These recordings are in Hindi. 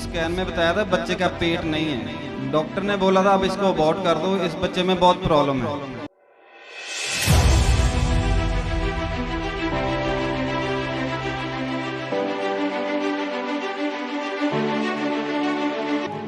उस स्कैन में बताया था बच्चे का पेट नहीं है। डॉक्टर ने बोला था अब इसको अबॉर्ट कर दो, इस बच्चे में बहुत प्रॉब्लम है।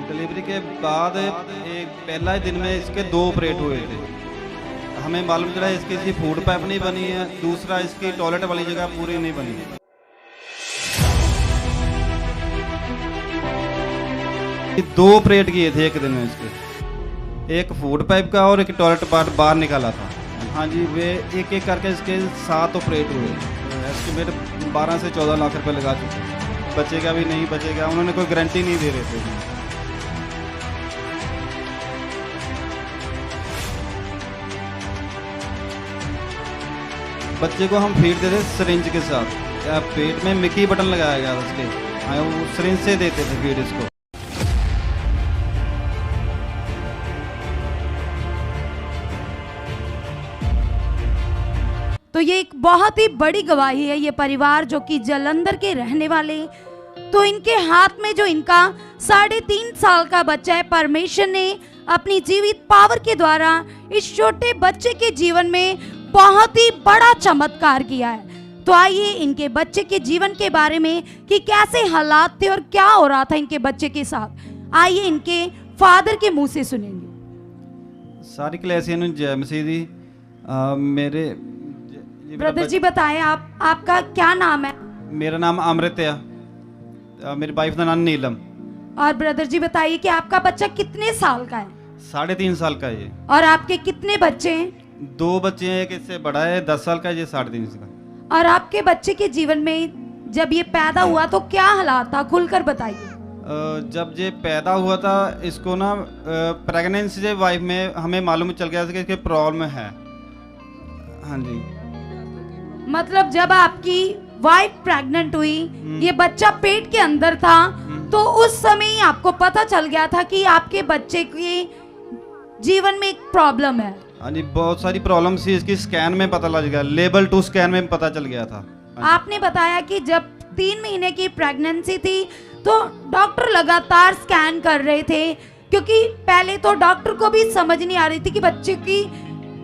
डिलीवरी के बाद एक पहला ही दिन में इसके 2 ऑपरेट हुए थे। हमें मालूम चला इसकी फूड पाइप नहीं बनी है, दूसरा इसकी टॉयलेट वाली जगह पूरी नहीं बनी है। 2 ऑपरेट किए थे एक दिन में इसके, एक फूड पाइप का और एक टॉयलेट पार्ट बाहर निकाला था। हाँ जी, वे एक एक करके इसके 7 ऑपरेट हुए। एस्टिमेट 12 से 14 लाख रुपए लगा चुके। बचेगा भी नहीं बचेगा, उन्होंने कोई गारंटी नहीं दे रहे थे। बच्चे को हम फीड देते सिरिंज के साथ, पेट में मिकी बटन लगाया गया था उसके, वो सिरिंज से देते थे फीड इसको। तो ये एक बहुत ही बड़ी गवाही है। ये परिवार जो कि जालंधर के रहने वाले, तो इनके हाथ में जो इनका 3.5 साल का बच्चा है, परमेश्वर ने अपनी जीवित पावर के द्वारा इस छोटे बच्चे के जीवन में बहुत ही बड़ा चमत्कार किया है। तो आइए इनके बच्चे के जीवन के बारे में कि कैसे हालात थे और क्या हो रहा था इनके बच्चे के साथ, आइए इनके फादर के मुंह से सुनेंगे। सारी क्लैसियन जय मसीह दी। मेरे ब्रदर जी बताएं आपका क्या नाम है? मेरा नाम अमृत है, मेरी वाइफ का नाम नीलम। और ब्रदर जी बताइए कि आपका बच्चा कितने साल का है? 3.5 साल का है ये। और आपके कितने बच्चे हैं? 2 बच्चे हैं, एक इससे बड़ा है 10 साल का, ये 3.5 का। और आपके बच्चे के जीवन में जब ये पैदा हुआ तो क्या हालात था, खुलकर बताइए। जब ये पैदा हुआ था इसको ना प्रेगनेंसी से वाइफ में हमें मालूम चल गया था कि इसके प्रॉब्लम है। हाँ जी, मतलब जब आपकी वाइफ प्रेग्नेंट हुई, ये बच्चा पेट के अंदर था, तो उस समय ही आपको पता चल गया था कि आपके बच्चे के जीवन में एक प्रॉब्लम है। हाँ जी, बहुत सारी प्रॉब्लम थी, इसकी स्कैन में पता लग गया, लेवल 2 स्कैन में पता चल गया था। आपने बताया कि जब 3 महीने की प्रेगनेंसी थी तो डॉक्टर लगातार स्कैन कर रहे थे, क्योंकि पहले तो डॉक्टर को भी समझ नहीं आ रही थी कि बच्चे की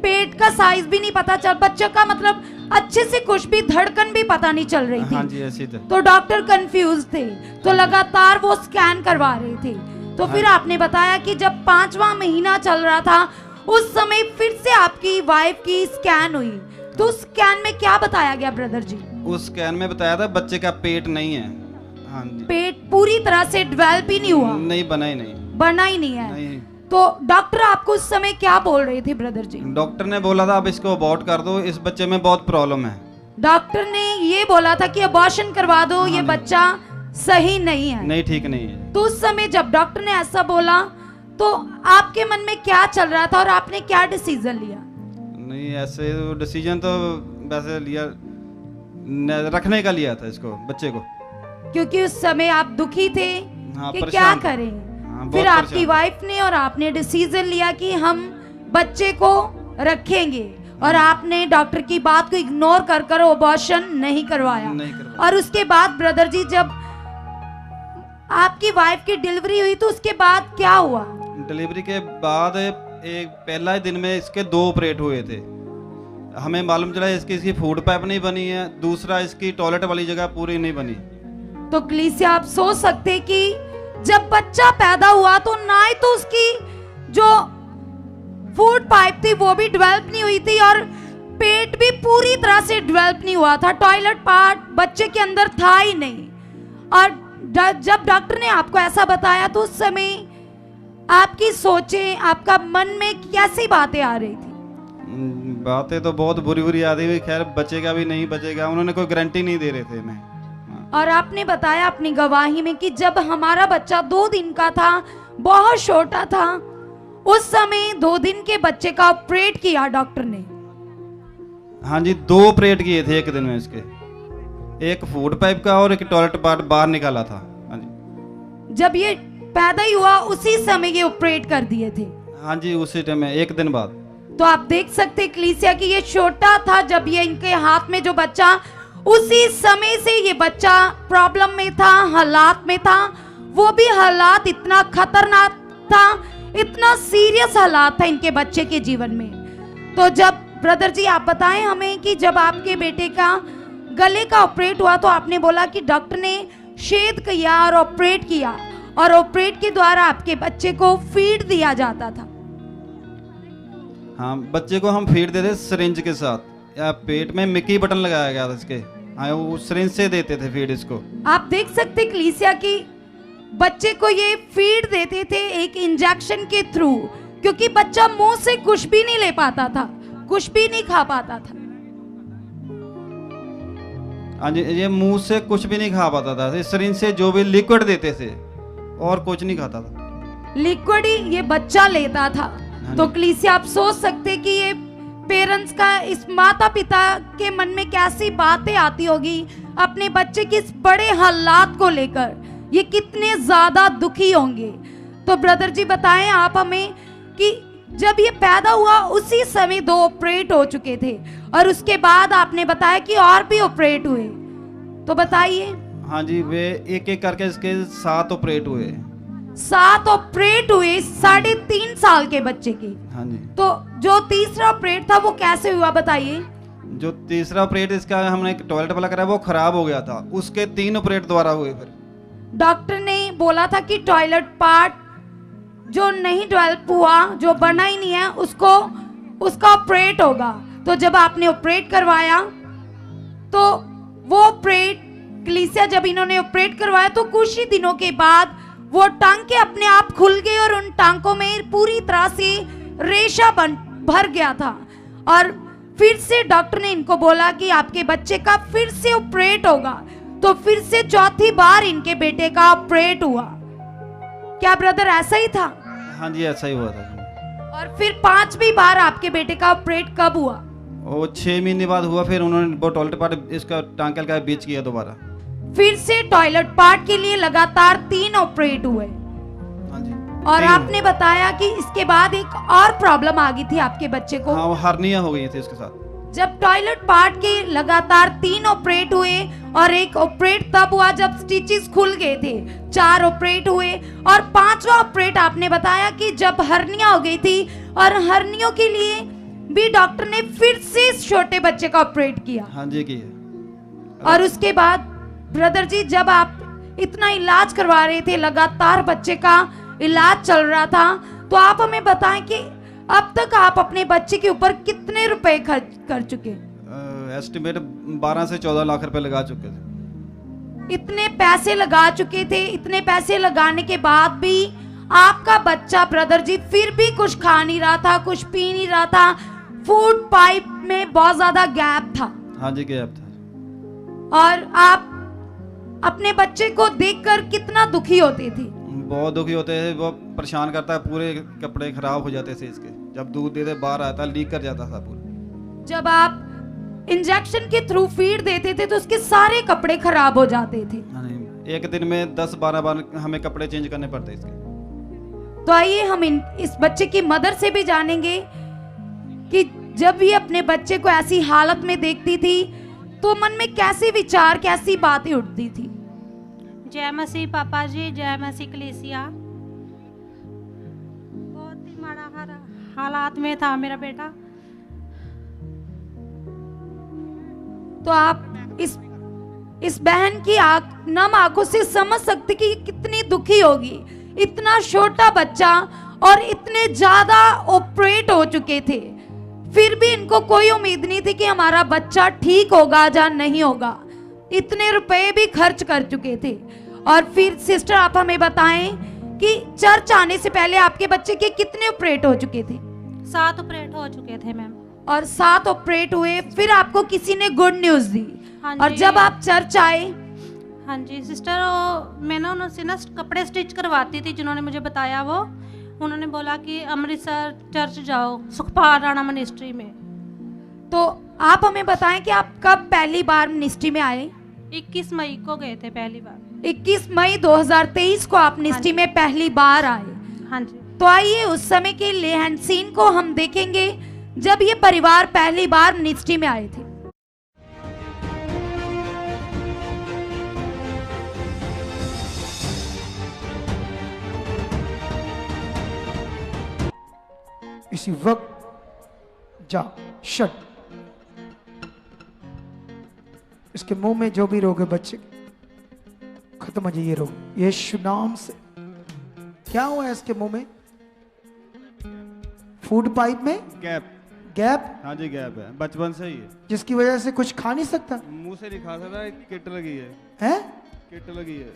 पेट का साइज भी नहीं पता चल, बच्चे का मतलब अच्छे से कुछ भी धड़कन भी पता नहीं चल रही थी। हाँ जी, ऐसी तो डॉक्टर कंफ्यूज थे, तो लगातार वो स्कैन करवा रहे थे। तो फिर आपने बताया कि जब 5वां महीना चल रहा था उस समय फिर से आपकी वाइफ की स्कैन हुई, तो स्कैन में क्या बताया गया ब्रदर जी? उस स्कैन में बताया था बच्चे का पेट नहीं है। हाँ जी, पेट पूरी तरह से डेवलप ही नहीं हुआ, नहीं बना ही नहीं, बना ही नहीं है। नहीं। तो डॉक्टर आपको उस समय क्या बोल रहे थे ब्रदर जी? डॉक्टर ने बोला था अब इसको अबॉर्ट कर दो, इस बच्चे में बहुत प्रॉब्लम है। डॉक्टर ने ये बोला था कि अबॉर्शन करवा दो, ये बच्चा सही नहीं है, नहीं ठीक नहीं है। तो उस समय जब डॉक्टर ने ऐसा बोला तो आपके मन में क्या चल रहा था और आपने क्या डिसीजन लिया? नहीं, ऐसे डिसीजन तो वैसे लिया, रखने का लिया था इसको, बच्चे को, क्योंकि उस समय आप दुखी थे कि क्या करें। फिर आपकी वाइफ ने और आपने डिसीजन लिया कि हम बच्चे को रखेंगे, और आपने डॉक्टर की बात को इग्नोर कर अबॉर्शन नहीं करवाया। और उसके बाद ब्रदर जी जब आपकी वाइफ की डिलीवरी हुई तो उसके बाद क्या हुआ? डिलीवरी के बाद एक पहला ही दिन में इसके 2 ऑपरेट हुए थे। हमें मालूम चला इसकी फूड पाइप नहीं बनी है, दूसरा इसकी टॉयलेट वाली जगह पूरी नहीं बनी। तो कलीसिया आप सोच सकते कि जब बच्चा पैदा हुआ तो ना ही तो उसकी जो फूड पाइप थी वो भी डेवलप नहीं हुई थी, और पेट भी पूरी तरह से डेवलप नहीं हुआ था, टॉयलेट पार्ट बच्चे के अंदर था ही नहीं। और जब डॉक्टर ने आपको ऐसा बताया तो उस समय आपकी सोचें, आपका मन में कैसी बातें आ रही थी? बातें तो बहुत बुरी बुरी आ रही हुई, खैर बचेगा भी नहीं बचेगा, उन्होंने कोई गारंटी नहीं दे रहे थे मैं। और आपने बताया अपनी गवाही में कि जब हमारा बच्चा 2 दिन का था, बहुत छोटा था, उस समय 2 दिन के बच्चे का ऑपरेट किया डॉक्टर ने। हाँ जी, 2 ऑपरेट किए थे एक दिन में इसके, एक फूड पाइप का और एक टॉयलेट पार्ट बाहर निकाला था। हाँ जी, जब ये पैदा ही हुआ उसी समय ये ऑपरेट कर दिए थे। हाँ जी, उसी टाइम में 1 दिन बाद। तो आप देख सकते कलीसिया कि ये छोटा था जब ये इनके हाथ में जो बच्चा, उसी समय से ये बच्चा प्रॉब्लम में था, हालात में था, वो भी हालात इतना खतरनाक था, इतना सीरियस हालात था इनके बच्चे के जीवन में। तो जब ब्रदर जी आप बताएं हमें कि जब आपके बेटे का गले का ऑपरेट हुआ तो आपने बोला कि डॉक्टर ने छेद किया और ऑपरेट किया, और ऑपरेट के द्वारा आपके बच्चे को फीड दिया जाता था। हाँ, बच्चे को हम फीड देते सिरिंज के साथ, या पेट में मिकी बटन लगाया गया था इसके। हाँ, वो सिरिंज से देते थे फीड इसको। आप देख सकते कलीसिया की बच्चे को ये फीड देते थे एक इंजेक्शन के थ्रू, क्योंकि बच्चा मुंह से कुछ भी नहीं ले पाता था, कुछ भी नहीं खा पाता था। हाँ जी, ये मुंह से कुछ भी नहीं खा पाता था, सिरिंज से जो भी लिक्विड देते थे और कुछ नहीं खाता था, लिक्विड ही ये बच्चा लेता था। तो कलीसिया आप सोच सकते कि ये पेरेंट्स का, इस माता पिता के मन में कैसी बातें आती होगी अपने बच्चे के इस बड़े हालात को लेकर, ये कितने ज्यादा दुखी होंगे। तो ब्रदर जी बताएं आप हमें कि जब ये पैदा हुआ उसी समय 2 ऑपरेट हो चुके थे, और उसके बाद आपने बताया कि और भी ऑपरेट हुए, तो बताइए। हाँ जी, वे एक एक करके इसके 7 ऑपरेट हुए। 7 ऑपरेट हुए 3.5 साल के बच्चे के। हाँ जी। तो जो तीसरा ऑपरेट था वो कैसे हुआ बताइए। जो तीसरा ऑपरेट इसका हमने एक टॉयलेट वाला कराया, वो खराब हो गया था, उसके 3 ऑपरेट दोबारा हुए। फिर डॉक्टर ने बोला था कि टॉयलेट पार्ट जो नहीं डेवलप हुआ, जो बना ही नहीं है, उसका ऑपरेट होगा। तो जब आपने ऑपरेट करवाया तो वो ऑपरेट कलीसिया, जब इन्होंने ऑपरेट करवाया तो कुछ ही दिनों के बाद वो टांके अपने आप खुल गए और उन टांकों में पूरी तरह से रेशा भर गया था। और फिर से डॉक्टर ने इनको बोला कि आपके बच्चे का फिर से ऑपरेट होगा। तो फिर से चौथी बार इनके बेटे का ऑपरेट हुआ। क्या ब्रदर ऐसा ही था? हाँ जी, ऐसा ही हुआ था। और फिर 5वीं बार आपके बेटे का ऑपरेट कब हुआ? वो 6 महीने बाद हुआ। फिर उन्होंने वो टॉयलेट पार्ट इसका टांकल का बीच किया दोबारा। फिर से टॉयलेट पार्ट के लिए लगातार 3 ऑपरेट हुए। हाँ जी। और 3 आपने बताया कि इसके बाद एक और प्रॉब्लम आ गई थी आपके बच्चे को। हाँ, वो हर्निया हो गई थी इसके साथ। जब टॉयलेट पार्ट के लगातार 3 ऑपरेट हुए और एक ऑपरेट तब हुआ जब स्टिचेस खुल गए थे। 4 ऑपरेट हुए और 5वां ऑपरेट आपने बताया कि जब हर्निया हो गई थी, और हर्नियों के लिए भी डॉक्टर ने फिर से इस छोटे बच्चे का ऑपरेट किया। हाँ जी, किया। और उसके बाद ब्रदर जी जब आप इतना इलाज करवा रहे थे, लगातार बच्चे का इलाज चल रहा था, तो आप हमें बताएं कि अब तक आप अपने बच्चे के ऊपर कितने रुपए खर्च कर चुके? एस्टिमेट 12 से 14 लाख रुपए लगा चुके थे। इतने पैसे लगा चुके थे। इतने पैसे लगाने के बाद भी आपका बच्चा ब्रदर जी फिर भी कुछ खा नहीं रहा था, कुछ पी नहीं रहा था। फूड पाइप में बहुत ज्यादा गैप था। हाँ जी, गैप था। और आप अपने बच्चे को देखकर कितना दुखी होते थे? बहुत दुखी होते थे। वो परेशान करता है, पूरे कपड़े खराब हो जाते थे इसके। जब दूध देते बाहर आता, लीक कर जाता था पूरा। जब आप इंजेक्शन के थ्रू फीड देते थे तो उसके सारे कपड़े खराब हो जाते थे। एक दिन में 10-12 बार हमें कपड़े चेंज करने पड़ते इसके। तो आइए हम इस बच्चे की मदर से भी जानेंगे कि जब ये अपने बच्चे को ऐसी हालत में देखती थी तो मन में कैसे विचार, कैसी बातें उठती थी। जय मसीह पापा जी, जय मसीह कलीसिया। बहुत ही माड़ा हालात में था मेरा बेटा। तो आप इस बहन की नम आंखों से समझ सकते कि कितनी दुखी होगी। इतना छोटा बच्चा और इतने ज्यादा ऑपरेट हो चुके थे, फिर भी इनको कोई उम्मीद नहीं थी कि हमारा बच्चा ठीक होगा या नहीं होगा। इतने रुपए भी खर्च कर चुके थे। और फिर सिस्टर आप हमें बताएं कि चर्च आने से पहले आपके बच्चे के कितने ऑपरेट हो चुके थे? 7 ऑपरेट हो चुके थे मैम। और 7 ऑपरेट हुए, फिर आपको किसी ने गुड न्यूज दी। हाँ और जब आप चर्च आए, हाँ जी सिस्टर, मैं ना उनसे ना कपड़े स्टिच करवाती थी, जिन्होंने मुझे बताया वो उन्होंने बोला कि अमृतसर चर्च जाओ, सुखपाल राणा मिनिस्ट्री में। तो आप हमें बताएं कि आप कब पहली बार मिनिस्ट्री में आए? 21 मई को गए थे पहली बार। 21 मई 2023 को आप मिनिस्ट्री में पहली बार आए। हाँ जी। तो आइए उस समय के लेहन सीन को हम देखेंगे जब ये परिवार पहली बार मिनिस्ट्री में आए थे। इसी वक्त जा शट। इसके मुंह में जो भी रोग है बच्चे खत्म हो जाए ये रोग यीशु नाम से। क्या हुआ है इसके मुंह में? फूड पाइप में गैप। गैप? हाँ जी गैप है, बचपन से ही है। जिसकी वजह से कुछ खा नहीं सकता? मुंह से नहीं खा सकता, किट लगी है। हैं? किट लगी है।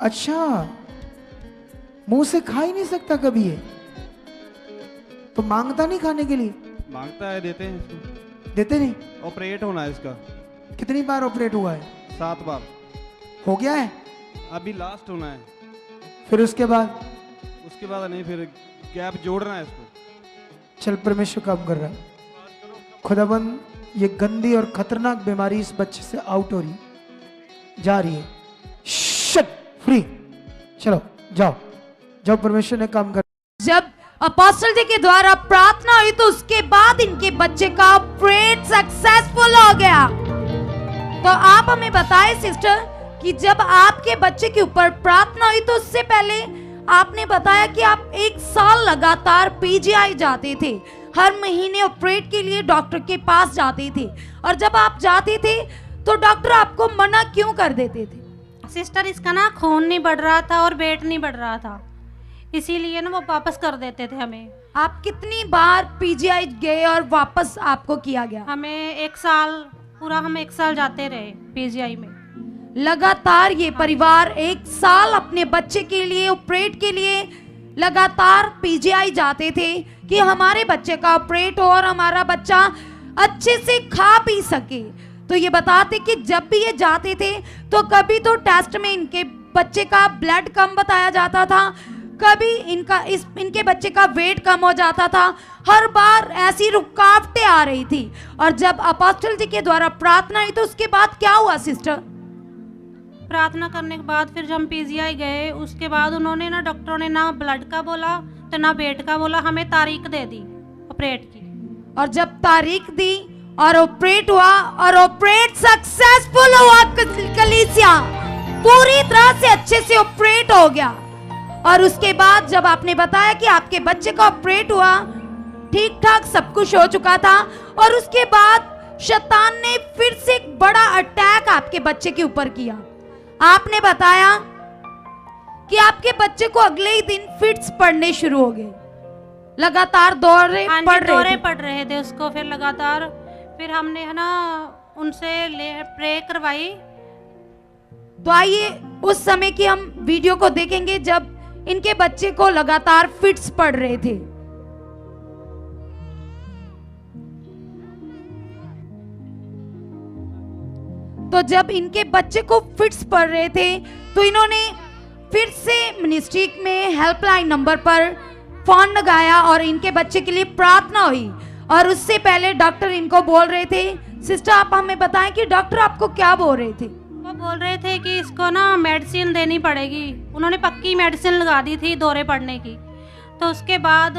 अच्छा, मुंह से खा ही नहीं सकता कभी ये? तो मांगता नहीं खाने के लिए? मांगता है, देते हैं इसको। देते नहीं? ऑपरेट होना है इसका। कितनी बार ऑपरेट हुआ है? 7 बार हो गया है? अभी लास्ट होना है। फिर उसके बाद? उसके बाद नहीं, फिर गैप जोड़ना है इसको। चल, परमेश्वर काम कर रहा है। खुदाबंद, ये गंदी और खतरनाक बीमारी इस बच्चे से आउट हो रही, जा रही है। Shut, free. चलो जाओ जाओ, परमेश्वर ने काम कर। जब अपोस्टल जी के द्वारा प्रार्थना हुई तो उसके बाद इनके बच्चे का ऑपरेट सक्सेसफुल हो गया। तो आप हमें बताएं सिस्टर कि जब आपके बच्चे के ऊपर प्रार्थना हुई तो उससे पहले आपने बताया कि आप 1 साल लगातार पीजीआई जाते थे, हर महीने ऑपरेट के लिए डॉक्टर के पास जाते थे, और जब आप जाते थे तो डॉक्टर आपको मना क्यों कर देते थे? सिस्टर, इसका ना खून नहीं बढ़ रहा था और वेट नहीं बढ़ रहा था, इसीलिए ना वो वापस कर देते थे हमें। आप कितनी बार पीजीआई गए और वापस आपको किया गया? हमें 1 साल पूरा, हम 1 साल जाते रहे पीजीआई में। लगातार ये परिवार 1 साल अपने बच्चे के लिए ऑपरेट के लिए लगातार पीजीआई जाते थे कि हमारे बच्चे का ऑपरेट हो और हमारा बच्चा अच्छे से खा पी सके। तो ये बताते कि जब भी ये जाते थे तो कभी तो टेस्ट में इनके बच्चे का ब्लड कम बताया जाता था, कभी इनके बच्चे का वेट कम हो जाता था, हर बार ऐसी रुकावटें आ रही थी। और जब अपोस्टल जी के द्वारा प्रार्थना हुई तो उसके बाद क्या हुआ सिस्टर? प्रार्थना करने के बाद फिर जब हम पीजीआई गए, उसके बाद उन्होंने ना, डॉक्टरों ने ना ब्लड का बोला तो ना वेट का बोला, हमें तारीख दे दी ऑपरेट की। और जब तारीख दी और ऑपरेट हुआ और ऑपरेट सक्सेसफुल हुआ, कलीसिया पूरी तरह से अच्छे से ऑपरेट हो गया। और उसके बाद जब आपने बताया कि आपके बच्चे का ऑपरेट हुआ, ठीक ठाक सब कुछ हो चुका था, और उसके बाद शैतान ने फिर से एक बड़ा अटैक आपके बच्चे के ऊपर किया। आपने बताया कि आपके बच्चे को अगले ही दिन फिट्स पड़ने शुरू हो गए, लगातार दौरे पड़ रहे थे उसको, फिर लगातार। फिर हमने है ना उनसे प्रे करवाई। तो आइए उस समय की हम वीडियो को देखेंगे जब इनके बच्चे को लगातार फिट्स पड़ रहे थे। तो जब इनके बच्चे को फिट्स पड़ रहे थे तो इन्होंने फिर से मिनिस्ट्री में हेल्पलाइन नंबर पर फोन लगाया और इनके बच्चे के लिए प्रार्थना हुई। और उससे पहले डॉक्टर इनको बोल रहे थे, सिस्टर आप हमें बताएं कि डॉक्टर आपको क्या बोल रहे थे? वो बोल रहे थे कि इसको ना मेडिसिन देनी पड़ेगी। उन्होंने पक्की मेडिसिन लगा दी थी दौरे पड़ने की। तो उसके बाद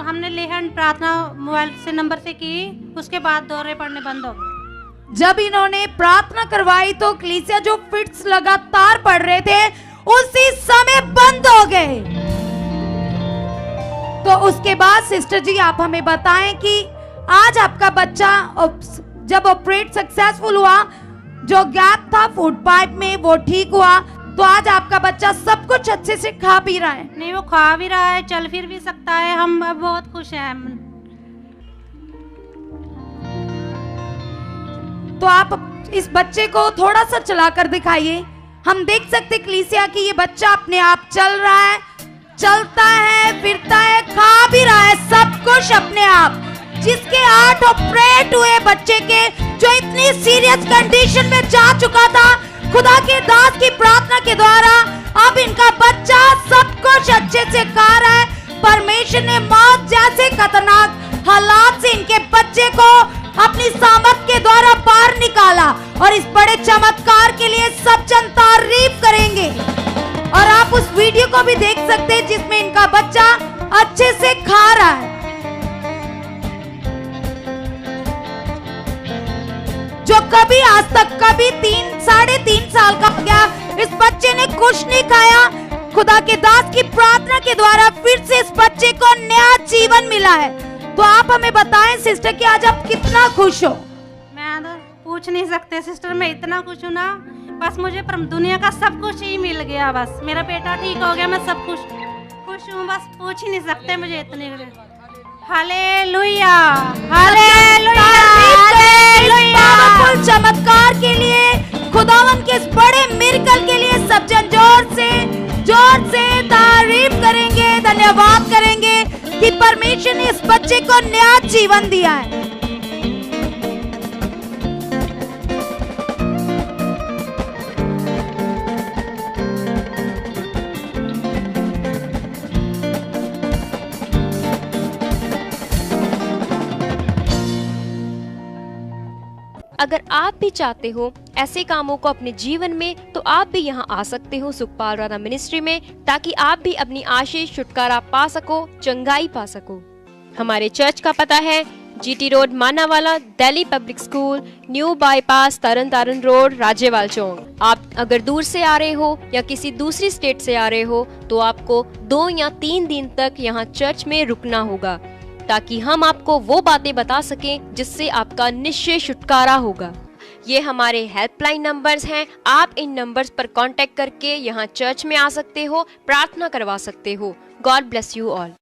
हमने लेहन प्रार्थना मोबाइल से नंबर से की, उसके बाद दौरे पड़ने बंद हो गए। जब इन्होंने प्रार्थना करवाई तो कलीसिया जो फिट्स लगातार पड़ रहे थे उसी समय बंद हो गए। तो उसके बाद सिस्टर जी आप हमें बताएं कि आज आपका बच्चा जब ऑपरेट सक्सेसफुल हुआ, जो गैप था फूड पाइप में वो ठीक हुआ, तो आज आपका बच्चा सब कुछ अच्छे से खा पी रहा है? नहीं, वो खा भी रहा है, चल फिर भी सकता है। हम अब बहुत खुश हैं। तो आप इस बच्चे को थोड़ा सा चला कर दिखाइए। हम देख सकते कलीसिया कि ये बच्चा अपने आप चल रहा है, चलता है, फिरता है, खा भी रहा है, सब कुछ अपने आप। जिसके 8 ऑपरेट हुए बच्चे के, जो इतनी सीरियस कंडीशन में जा चुका था, खुदा के दास की प्रार्थना के द्वारा अब इनका बच्चा सब कुछ अच्छे से खा रहा है। परमेश्वर ने मौत जैसे खतरनाक हालात से इनके बच्चे को अपनी सामर्थ के द्वारा बाहर निकाला, और इस बड़े चमत्कार के लिए सब जन तारीफ करेंगे। और आप उस वीडियो को भी देख सकते हैं जिसमें इनका बच्चा अच्छे से खा रहा है। जो कभी आज तक कभी 3 साढ़े 3 साल का हो गया, इस बच्चे ने कुछ नहीं खाया, खुदा के दास की प्रार्थना के द्वारा फिर से इस बच्चे को नया जीवन मिला है। तो आप हमें बताएं सिस्टर कि आज आप कितना खुश हो। मैं तो पूछ नहीं सकते सिस्टर, मैं इतना खुश हूँ ना, बस मुझे दुनिया का सब कुछ ही मिल गया। बस मेरा बेटा ठीक हो गया, मैं सब खुश हूँ, बस पूछ ही नहीं सकते मुझे इतने। हालेलुया, हालेलुया, पावरफुल चमत्कार के लिए, खुदावन के इस बड़े मिरेकल के लिए सब जन जोर से तारीफ करेंगे, धन्यवाद करेंगे कि परमेश्वर ने इस बच्चे को नया जीवन दिया है। अगर आप भी चाहते हो ऐसे कामों को अपने जीवन में, तो आप भी यहाँ आ सकते हो सुखपाल राणा मिनिस्ट्री में, ताकि आप भी अपनी आशीष छुटकारा पा सको, चंगाई पा सको। हमारे चर्च का पता है GT road Manawala, Delhi public school, new bypass, Tarn Taran road, Rajyawal chowk. आप अगर दूर से आ रहे हो या किसी दूसरी स्टेट से आ रहे हो तो आपको 2 या 3 दिन तक यहाँ चर्च में रुकना होगा, ताकि हम आपको वो बातें बता सकें जिससे आपका निश्चय छुटकारा होगा। ये हमारे हेल्पलाइन नंबर्स हैं, आप इन नंबर्स पर कांटेक्ट करके यहाँ चर्च में आ सकते हो, प्रार्थना करवा सकते हो। God bless you all.